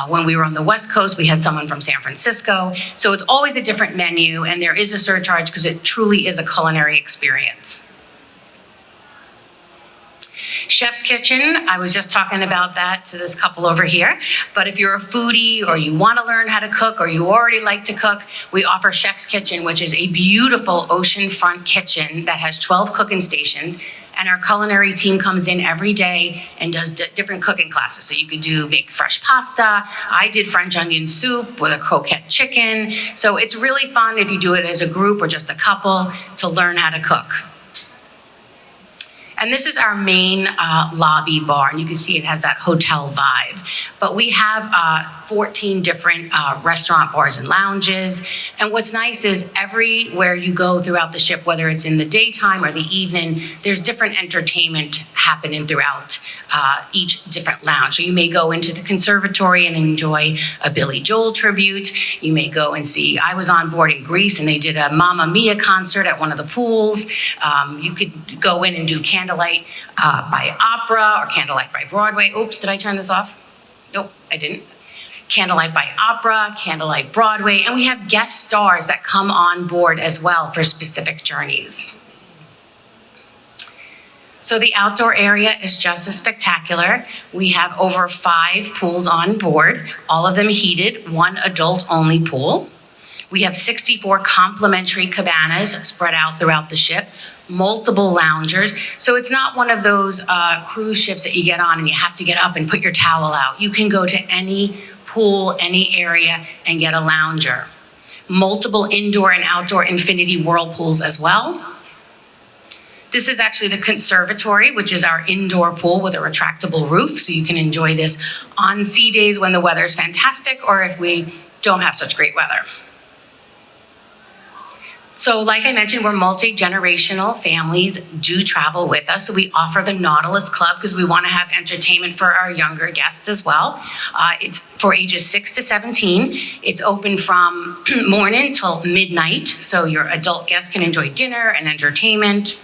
When we were on the West Coast, we had someone from San Francisco. So it's always a different menu, and there is a surcharge because it truly is a culinary experience. Chef's Kitchen, I was just talking about that to this couple over here. But if you're a foodie or you want to learn how to cook or you already like to cook, we offer Chef's Kitchen, which is a beautiful oceanfront kitchen that has 12 cooking stations. And our culinary team comes in every day and does different cooking classes. So you could make fresh pasta. I did French onion soup with a croquette chicken. So it's really fun if you do it as a group or just a couple to learn how to cook. And this is our main lobby bar, and you can see it has that hotel vibe. But we have 14 different restaurant bars and lounges. And what's nice is everywhere you go throughout the ship, whether it's in the daytime or the evening, there's different entertainment happening throughout each different lounge. So you may go into the conservatory and enjoy a Billy Joel tribute. You may go and see, I was on board in Greece and they did a Mamma Mia concert at one of the pools. You could go in and do candlelight by opera or candlelight by Broadway. Oops, did I turn this off? Nope, I didn't. Candlelight by opera, candlelight Broadway, and we have guest stars that come on board as well for specific journeys. So the outdoor area is just as spectacular. We have over 5 pools on board, all of them heated, 1 adult-only pool. We have 64 complimentary cabanas spread out throughout the ship, multiple loungers. So it's not one of those cruise ships that you get on and you have to get up and put your towel out. You can go to any pool, any area, and get a lounger. Multiple indoor and outdoor infinity whirlpools as well. This is actually the conservatory, which is our indoor pool with a retractable roof. So you can enjoy this on sea days when the weather is fantastic or if we don't have such great weather. So like I mentioned, we're multi-generational. Families do travel with us. So we offer the Nautilus Club because we want to have entertainment for our younger guests as well. It's for ages 6 to 17. It's open from morning till midnight. So your adult guests can enjoy dinner and entertainment.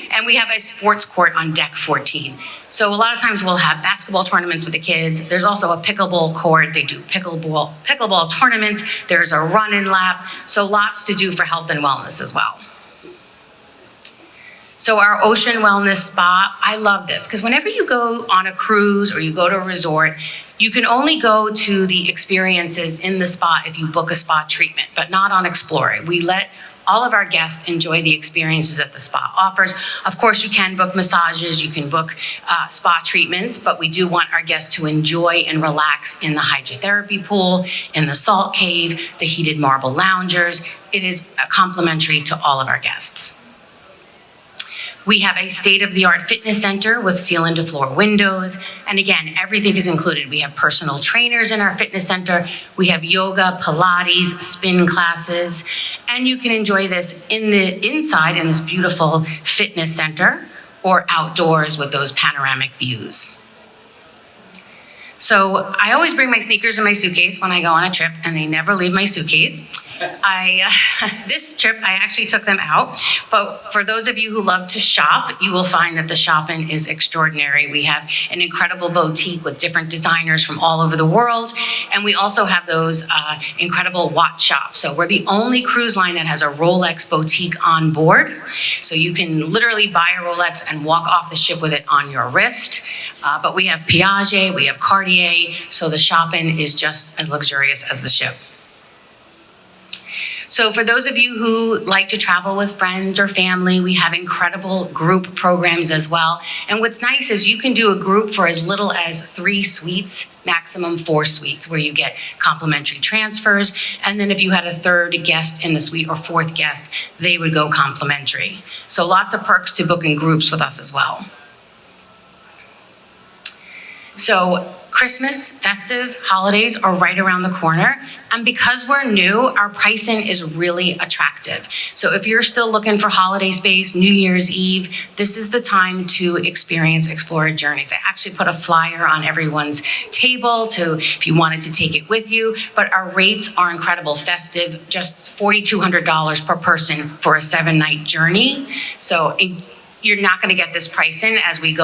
And we have a sports court on deck 14. So a lot of times we'll have basketball tournaments with the kids. There's also a pickleball court. They do pickleball tournaments. There's a run and lap. So lots to do for health and wellness as well. So our ocean wellness spa, I love this because whenever you go on a cruise or you go to a resort, you can only go to the experiences in the spa if you book a spa treatment, but not on Explora. We let all of our guests enjoy the experiences that the spa offers. Of course, you can book massages, you can book spa treatments, but we do want our guests to enjoy and relax in the hydrotherapy pool, in the salt cave, the heated marble loungers. It is complimentary to all of our guests. We have a state-of-the-art fitness center with ceiling-to-floor windows. And again, everything is included. We have personal trainers in our fitness center. We have yoga, Pilates, spin classes. And you can enjoy this inside in this beautiful fitness center or outdoors with those panoramic views. So I always bring my sneakers in my suitcase when I go on a trip, and they never leave my suitcase. This trip, I actually took them out, but for those of you who love to shop, you will find that the shopping is extraordinary. We have an incredible boutique with different designers from all over the world, and we also have those incredible watch shops. So we're the only cruise line that has a Rolex boutique on board. So you can literally buy a Rolex and walk off the ship with it on your wrist. But we have Piaget, we have Cartier, so the shopping is just as luxurious as the ship. So for those of you who like to travel with friends or family, we have incredible group programs as well. And what's nice is you can do a group for as little as 3 suites, maximum 4 suites, where you get complimentary transfers. And then if you had a 3rd guest in the suite or 4th guest, they would go complimentary. So lots of perks to booking groups with us as well. So Christmas, festive, holidays are right around the corner. And because we're new, our pricing is really attractive. So if you're still looking for holiday space, New Year's Eve, this is the time to experience Explora Journeys. I actually put a flyer on everyone's table if you wanted to take it with you, but our rates are incredible. Festive, just $4,200 per person for a 7-night journey. So you're not going to get this pricing as we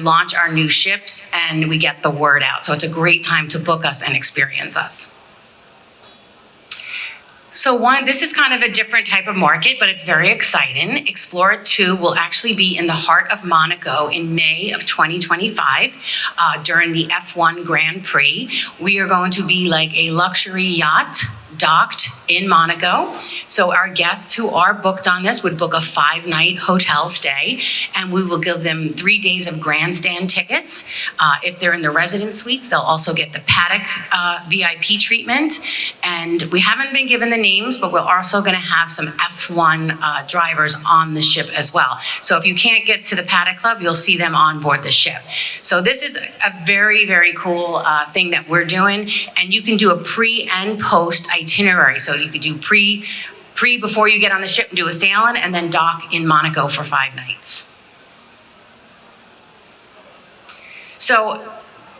launch our new ships and we get the word out. So it's a great time to book us and experience us. So this is kind of a different type of market, but it's very exciting. Explora 2 will actually be in the heart of Monaco in May of 2025 during the F1 Grand Prix. We are going to be like a luxury yacht docked in Monaco. So our guests who are booked on this would book a 5-night hotel stay, and we will give them 3 days of grandstand tickets. If they're in the resident suites, they'll also get the paddock VIP treatment. And we haven't been given the names, but we're also going to have some F1 drivers on the ship as well. So if you can't get to the paddock club, you'll see them on board the ship. So this is a very, very cool thing that we're doing. And you can do a pre and post itinerary. So you could do pre before you get on the ship and do a sailing, and then dock in Monaco for 5 nights. So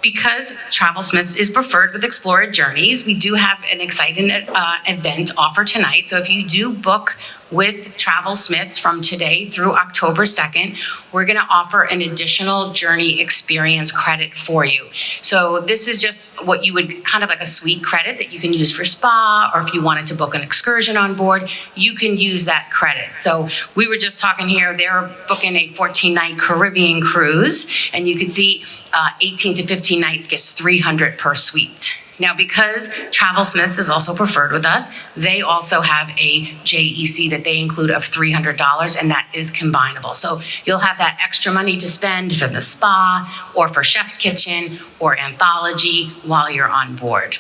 because TravelSmiths is preferred with Explora Journeys, we do have an exciting event offer tonight. So if you do book with TravelSmiths from today through October 2nd, we're going to offer an additional journey experience credit for you. So this is just what you would kind of like a suite credit that you can use for spa, or if you wanted to book an excursion on board, you can use that credit. So we were just talking here, they're booking a 14-night Caribbean cruise, and you can see 18 to 15 nights gets $300 per suite. Now, because TravelSmiths is also preferred with us, they also have a JEC that they include of $300, and that is combinable. So you'll have that extra money to spend for the spa or for Chef's Kitchen or Anthology while you're on board.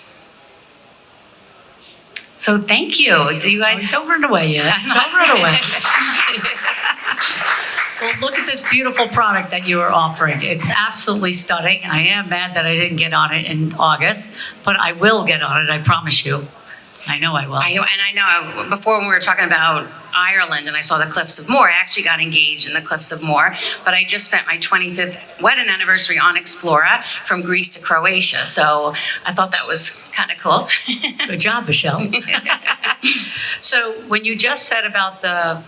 So thank you. Do you guys? Don't run away yet. Don't run away. Well, look at this beautiful product that you are offering. It's absolutely stunning. I am mad that I didn't get on it in August, but I will get on it, I promise you. I know I will. I know, before when we were talking about Ireland and I saw the Cliffs of Moher, I actually got engaged in the Cliffs of Moher, but I just spent my 25th wedding anniversary on Explora from Greece to Croatia. So I thought that was kind of cool. Good job, Michelle. So when you just said about the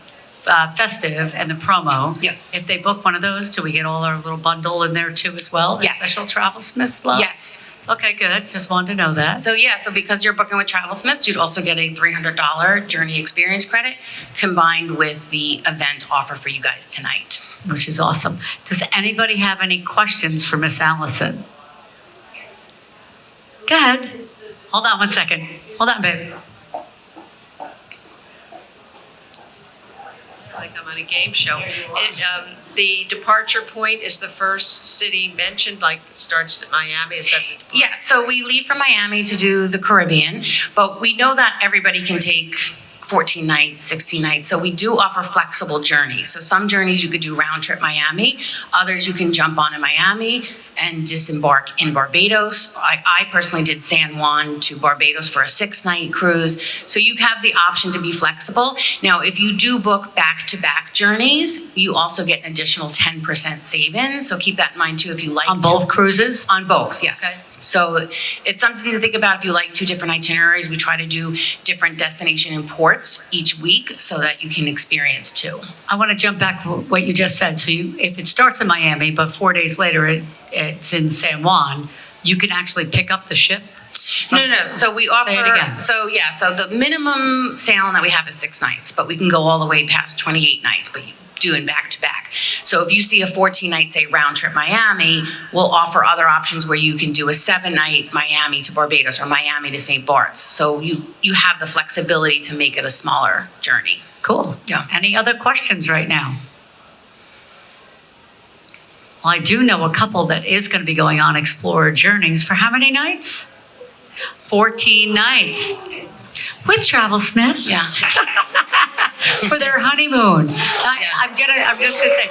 Festive and the promo, yeah. If they book one of those, do we get all our little bundle in there too as well? The Yes. Special TravelSmiths love? Yes. Okay, good. Just wanted to know that. So because you're booking with TravelSmiths, you'd also get a $300 journey experience credit combined with the event offer for you guys tonight. Which is awesome. Does anybody have any questions for Miss Allison? Go ahead. Hold on one second. Hold on, babe. Like I'm on a game show. The departure point is the first city mentioned, like it starts at Miami. Is that the departure? Yeah, so we leave from Miami to do the Caribbean, but we know that everybody can take 14 nights, 16 nights. So we do offer flexible journeys. So some journeys you could do round trip Miami, others you can jump on in Miami and disembark in Barbados. I personally did San Juan to Barbados for a 6-night cruise. So you have the option to be flexible. Now, if you do book back-to-back journeys, you also get an additional 10% savings. So keep that in mind too if you like On both cruises? On both, yes. Okay. So it's something to think about if you like 2 different itineraries. We try to do different destination and ports each week so that you can experience 2. I want to jump back to what you just said. So if it starts in Miami, but 4 days later it's in San Juan, you can actually pick up the ship? No. So we offer. Say it again. So the minimum sailing that we have is 6 nights, but we can go all the way past 28 nights. But doing back to back. So if you see a 14-night, say, round trip Miami, we'll offer other options where you can do a 7-night Miami to Barbados or Miami to St. Bart's. So you have the flexibility to make it a smaller journey. Cool. Yeah. Any other questions right now? Well, I do know a couple that is going to be going on Explorer Journeys for how many nights? 14 nights. With TravelSmiths. Yeah. For their honeymoon. I'm just gonna say,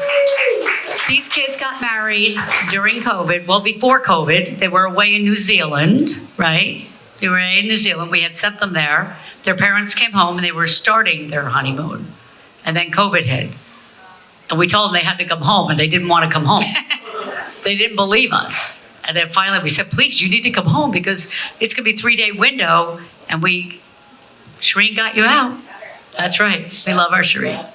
these kids got married during COVID. Well, before COVID, they were away in New Zealand, right? They were in New Zealand. We had sent them there. Their parents came home and they were starting their honeymoon. And then COVID hit. And we told them they had to come home and they didn't want to come home. They didn't believe us. And then finally we said, please, you need to come home because it's gonna be a 3-day window. And Shireen got you out. That's right. We love our Shireen.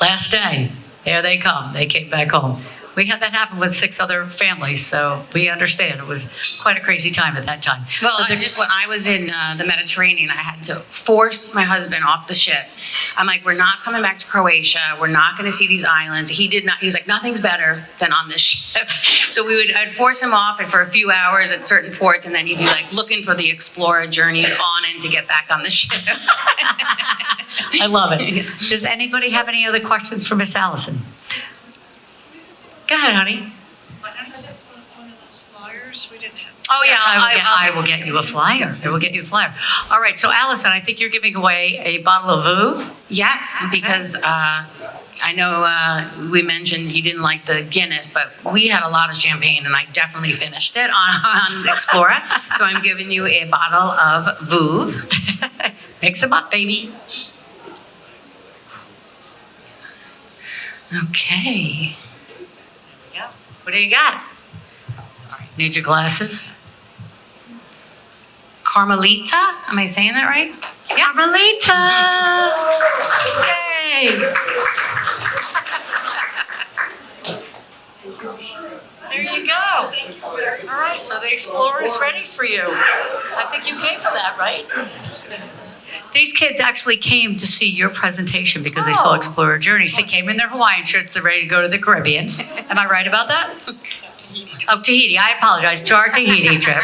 Last day, there they come. They came back home. We had that happen with 6 other families, so we understand. It was quite a crazy time at that time. Well, when I was in the Mediterranean, I had to force my husband off the ship. I'm like, we're not coming back to Croatia. We're not going to see these islands. He was like, nothing's better than on this ship. So I'd force him off and for a few hours at certain ports, and then he'd be like looking for the Explorer Journeys on in to get back on the ship. I love it. Does anybody have any other questions for Miss Allison? Go ahead, honey. I just want one of those flyers. We didn't have. Oh, yeah. I will get you a flyer. I will get you a flyer. All right, so Allison, I think you're giving away a bottle of Vouv. Yes, because I know we mentioned you didn't like the Guinness, but we had a lot of champagne, and I definitely finished it on Explora. So I'm giving you a bottle of Vouv. Mix them up, baby. Okay. Yeah. What do you got? Sorry. Need your glasses? Carmelita? Am I saying that right? Carmelita! Yay! There you go. All right, so the Explorer is ready for you. I think you came for that, right? These kids actually came to see your presentation because they saw Explorer Journeys. They came in their Hawaiian shirts. They're ready to go to the Caribbean. Am I right about that? Oh, Tahiti. I apologize. To our Tahiti trip.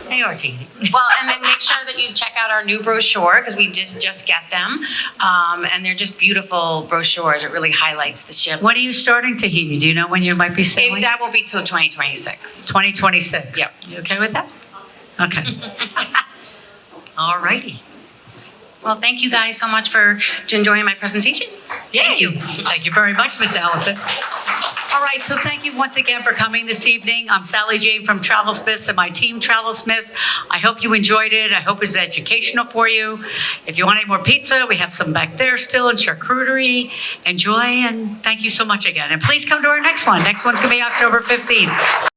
Hey, our Tahiti. Well, and then make sure that you check out our new brochure because we just get them. And they're just beautiful brochures. It really highlights the ship. When are you starting Tahiti? Do you know when you might be sailing? That will be till 2026. 2026. Yep. You okay with that? Okay. All righty. Well, thank you guys so much for enjoying my presentation. Thank you. Thank you very much, Miss Allison. All right, so thank you once again for coming this evening. I'm Sally Jane from TravelSmiths and my team TravelSmiths. I hope you enjoyed it. I hope it's educational for you. If you want any more pizza, we have some back there still and charcuterie. Enjoy and thank you so much again. And please come to our next one. Next one's gonna be October 15th.